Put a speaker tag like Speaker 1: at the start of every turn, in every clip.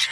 Speaker 1: Today,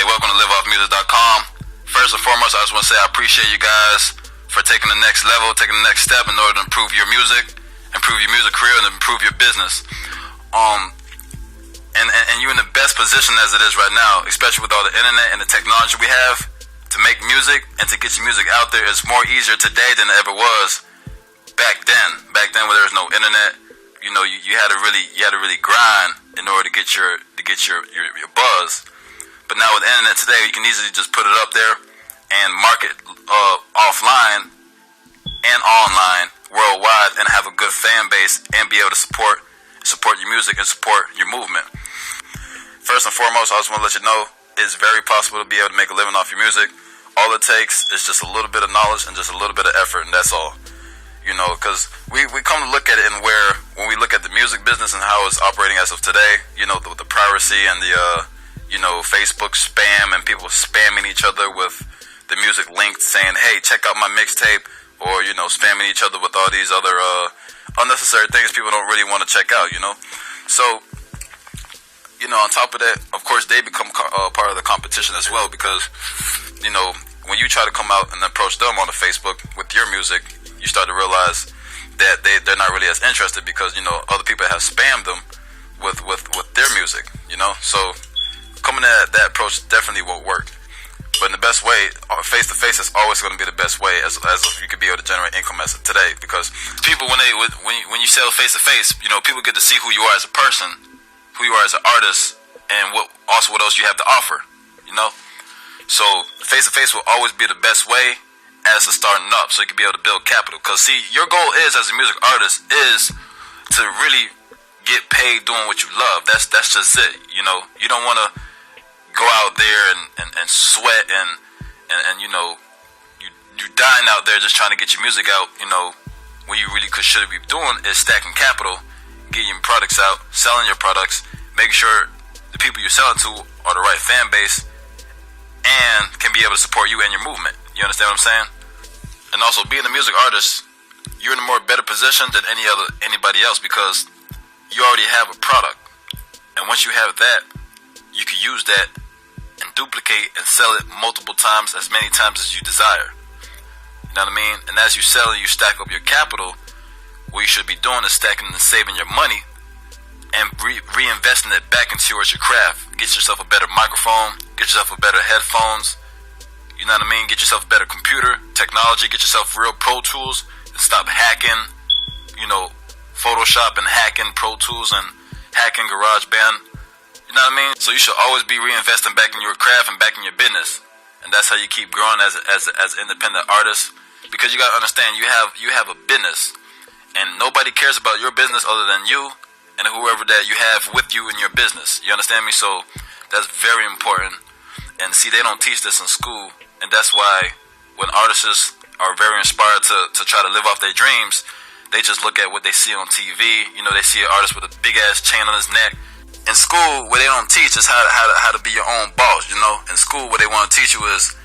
Speaker 1: welcome to liveoffmusic.com. First and foremost, I just want to say I appreciate you guys for taking the next level, taking the next step in order to improve your music career, and improve your business. And you're in the best position as it is right now, especially with all the internet and the technology we have to make music and to get your music out there. It's more easier today than it ever was back then. Back then, when there was no internet, you had to really grind in order to get your buzz. But now with the internet today, you can easily just put it up there and market offline and online worldwide and have a good fan base and be able to support your music and support your movement. First and foremost, I just want to let you know it's very possible to be able to make a living off your music. All it takes is just a little bit of knowledge and just a little bit of effort, and that's all. Because we come to look at it when we look at the music business and how it's operating as of today, the piracy and the Facebook spam and people spamming each other with the music linked saying, hey, check out my mixtape, or, spamming each other with all these other unnecessary things people don't really want to check out, So, on top of that, of course, they become part of the competition as well because, when you try to come out and approach them on the Facebook with your music, you start to realize that they're not really as interested because, other people have spammed them with their music, So coming at that approach definitely won't work. But in the best way, face-to-face is always going to be the best way as you could be able to generate income as of today. Because people, when you sell face-to-face, people get to see who you are as a person, who you are as an artist, and what else you have to offer, So face-to-face will always be the best way as a starting up, so you can be able to build capital. Because see, your goal is, as a music artist, is to really get paid doing what you love. That's just it. You don't want to go out there and sweat and you dying out there just trying to get your music out. What you really should be doing is stacking capital, getting your products out, selling your products, making sure the people you're selling to are the right fan base and can be able to support you and your movement. You understand what I'm saying? And also, being a music artist, you're in a more better position than anybody else because you already have a product. And once you have that, you can use that and duplicate and sell it multiple times, as many times as you desire. You know what I mean? And as you sell it, you stack up your capital. What you should be doing is stacking and saving your money and reinvesting it back into your craft. Get yourself a better microphone, get yourself a better headphones, you know what I mean? Get yourself a better computer, technology, get yourself real Pro Tools, and stop hacking, Photoshop and hacking Pro Tools and hacking GarageBand. You know what I mean? So you should always be reinvesting back in your craft and back in your business. And that's how you keep growing as an independent artist. Because you gotta understand, you have a business. And nobody cares about your business other than you and whoever that you have with you in your business. You understand me? So that's very important. And see, they don't teach this in school. And that's why when artists are very inspired to try to live off their dreams, they just look at what they see on TV. They see an artist with a big ass chain on his neck. In school, what they don't teach is how to be your own boss. In school, what they want to teach you is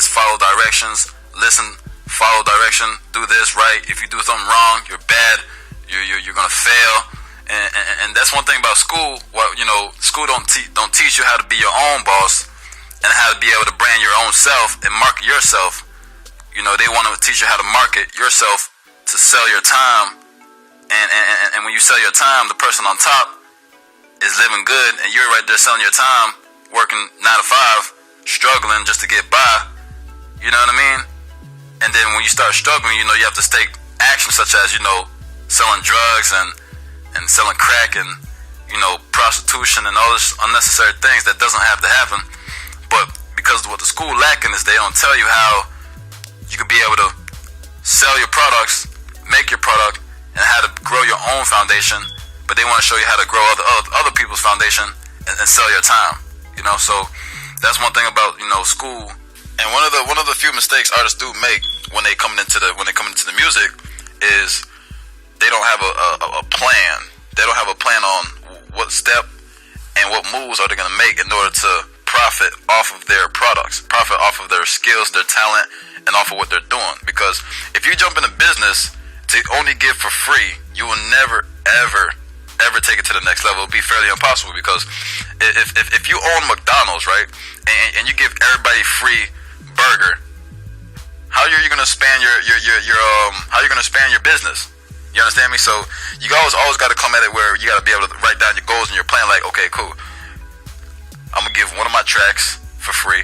Speaker 1: follow directions, listen, follow direction, do this right. If you do something wrong, you're bad. You're gonna fail. And that's one thing about school. School don't teach you how to be your own boss and how to be able to brand your own self and market yourself. They want to teach you how to market yourself to sell your time, and when you sell your time, the person on top is living good, and you're right there selling your time, working 9 to 5, struggling just to get by. You know what I mean? And then when you start struggling, you have to take action, such as selling drugs and selling crack and prostitution and all this unnecessary things that doesn't have to happen. But because what the school lacking is they don't tell you how you can be able to sell your products, make your product, and how to grow your own foundation. But they want to show you how to grow other people's foundation and sell your time. So that's one thing about school. And one of the few mistakes artists do make when they come into the music is they don't have a plan. They they don't have a plan on what step and what moves are they going to make in order to profit off of their products, profit off of their skills, their talent, and off of what they're doing. Because if you jump into business to only give for free, you will never, ever take it to the next level. It'll be fairly impossible, because if you own McDonald's, right, and you give everybody free burger, how are you going to expand your how are you going to expand your business? You understand me? So you always got to come at it where you got to be able to write down your goals and your plan. Like, okay, cool, I'm gonna give one of my tracks for free,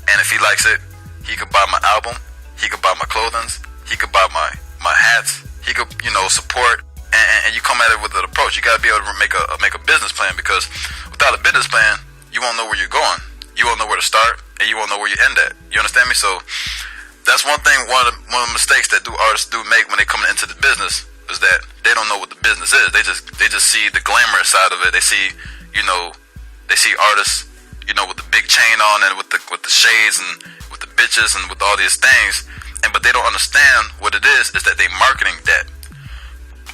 Speaker 1: and if he likes it, he could buy my album, he could buy my clothing, he could buy my hats, he could, support. And you come at it with an approach. You got to be able to make a business plan, because without a business plan, you won't know where you're going, you won't know where to start, and you won't know where you end at. You understand me? So that's one thing. One of the mistakes that artists do make when they come into the business is that they don't know what the business is. They just see the glamorous side of it. They see artists, with the big chain on and with the shades and with the bitches and with all these things, but they don't understand what it is that they marketing that.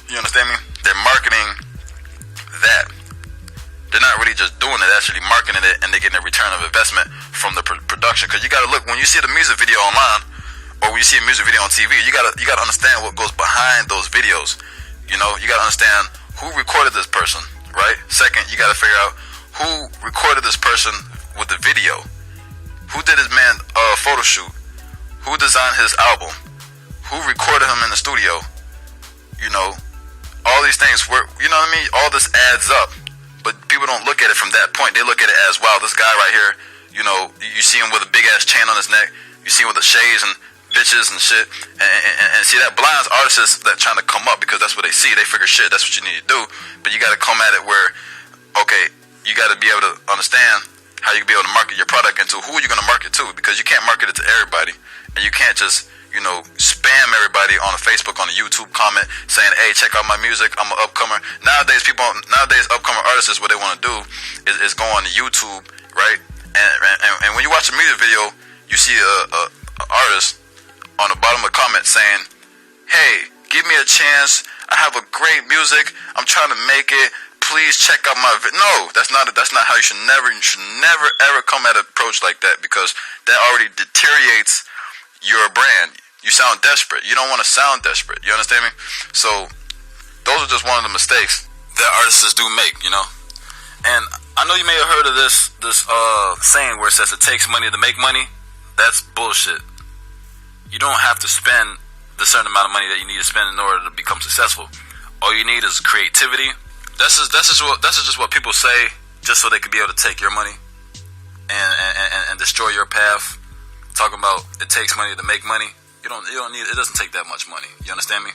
Speaker 1: You understand me? They're marketing that. They're not really just doing it, actually marketing it, and they're getting a return of investment from the production. Because you got to look, when you see the music video online, or when you see a music video on TV, you got to understand what goes behind those videos. You got to understand who recorded this person, right? Second, you got to figure out who recorded this person with the video. Who did his man photo shoot? Who designed his album? Who recorded him in the studio? All these things were, all this adds up, but people don't look at it from that point. They look at it as, wow, this guy right here, you see him with a big ass chain on his neck, you see him with the shades and bitches and shit, and see, that blinds artists that trying to come up, because that's what they see. They figure, shit, that's what you need to do. But you got to come at it where, okay, you got to be able to understand how you can be able to market your product, and to who you're going to market to, because you can't market it to everybody, and you can't just spam everybody on a Facebook, on a YouTube comment saying, hey, check out my music, I'm an upcomer. Nowadays upcomer artists, what they want to do is go on to YouTube, right? And when you watch a music video, you see a artist on the bottom of the comment saying, hey, give me a chance, I have a great music, I'm trying to make it, please check out my No, that's not how you should never ever come at an approach like that, because that already deteriorates your brand. You sound desperate. You don't want to sound desperate. You understand me? So those are just one of the mistakes that artists do make, And I know you may have heard of this saying where it says it takes money to make money. That's bullshit. You don't have to spend the certain amount of money that you need to spend in order to become successful. All you need is creativity. That's just what people say, just so they could be able to take your money and destroy your path. Talking about it takes money to make money. You don't need. It doesn't take that much money. You understand me?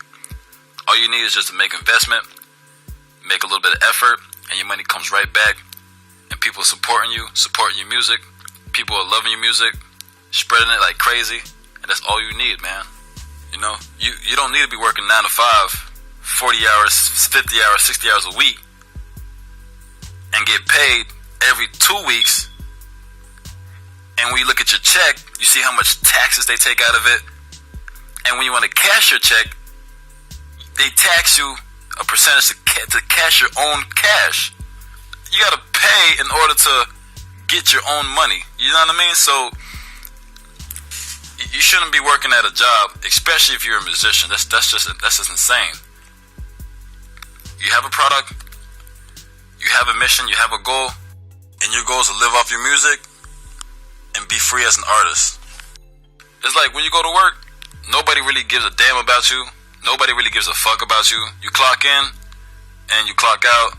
Speaker 1: All you need is just to make investment, make a little bit of effort, and your money comes right back. And people supporting your music. People are loving your music, spreading it like crazy, and that's all you need, man. You don't need to be working 9 to 5, 40 hours, 50 hours, 60 hours a week, and get paid every 2 weeks. And when you look at your check, you see how much taxes they take out of it. And when you want to cash your check, they tax you a percentage to cash your own cash. You got to pay in order to get your own money. You know what I mean? So you shouldn't be working at a job, especially if you're a musician. That's just insane. You have a product, you have a mission, you have a goal, and your goal is to live off your music and be free as an artist. It's like when you go to work, nobody really gives a damn about you. Nobody really gives a fuck about you. You clock in and you clock out,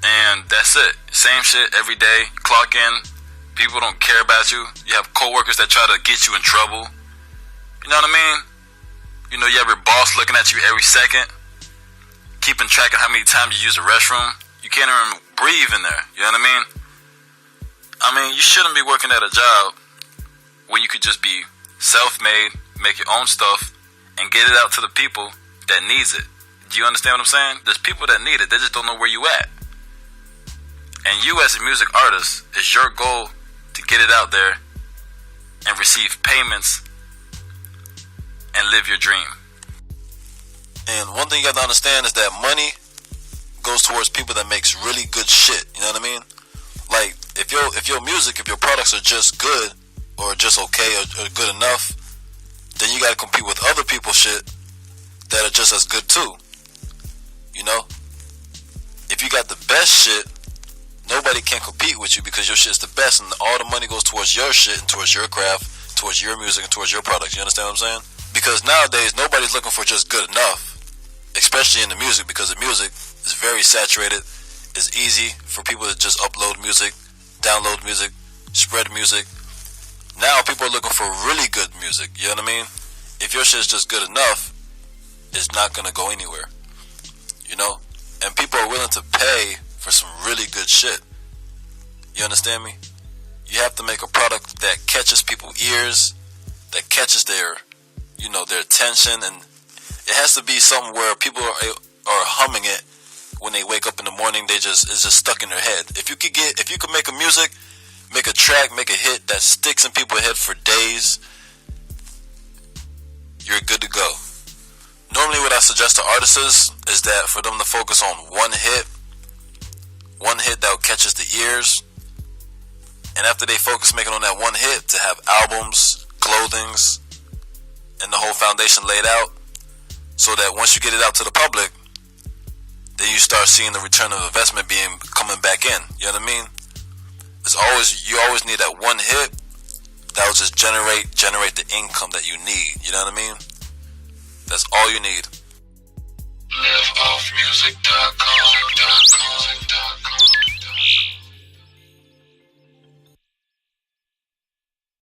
Speaker 1: and that's it. Same shit every day. Clock in. People don't care about you. You have coworkers that try to get you in trouble. You know what I mean? You have your boss looking at you every second, keeping track of how many times you use the restroom. You can't even breathe in there. You know what I mean? You shouldn't be working at a job when you could just be self-made, make your own stuff, and get it out to the people that needs it. Do you understand what I'm saying? There's people that need it. They just don't know where you at. And you as a music artist, it's your goal to get it out there and receive payments and live your dream. And one thing you got to understand is that money
Speaker 2: goes towards people that makes really good shit. You know what I mean? Like if your music, if your products are just good or just okay or good enough, then you gotta compete with other people's shit that are just as good too. You know? If you got the best shit, nobody can compete with you because your shit's the best, and all the money goes towards your shit and towards your craft, towards your music and towards your products. You understand what I'm saying? Because nowadays nobody's looking for just good enough, especially in the music, because the music is very saturated. It's easy for people to just upload music, download music, spread music. Now people are looking for really good music. You know what I mean? If your shit's just good enough, it's not gonna go anywhere. You know? And people are willing to pay for some really good shit. You understand me? You have to make a product that catches people's ears, that catches their, you know, their attention, and it has to be something where people are humming it when they wake up in the morning. It's just stuck in their head. If you could make a music, make a track, make a hit that sticks in people's head for days, you're good to go. Normally what I suggest to artists is that for them to focus on one hit that catches the ears, and after they focus making on that one hit, to have albums, clothings, and the whole foundation laid out, so that once you get it out to the public, then you start seeing the return of investment coming back in. You know what I mean? You always need that one hit that will just generate the income that you need. You know what I mean? That's all you need.
Speaker 3: LiveOffMusic.com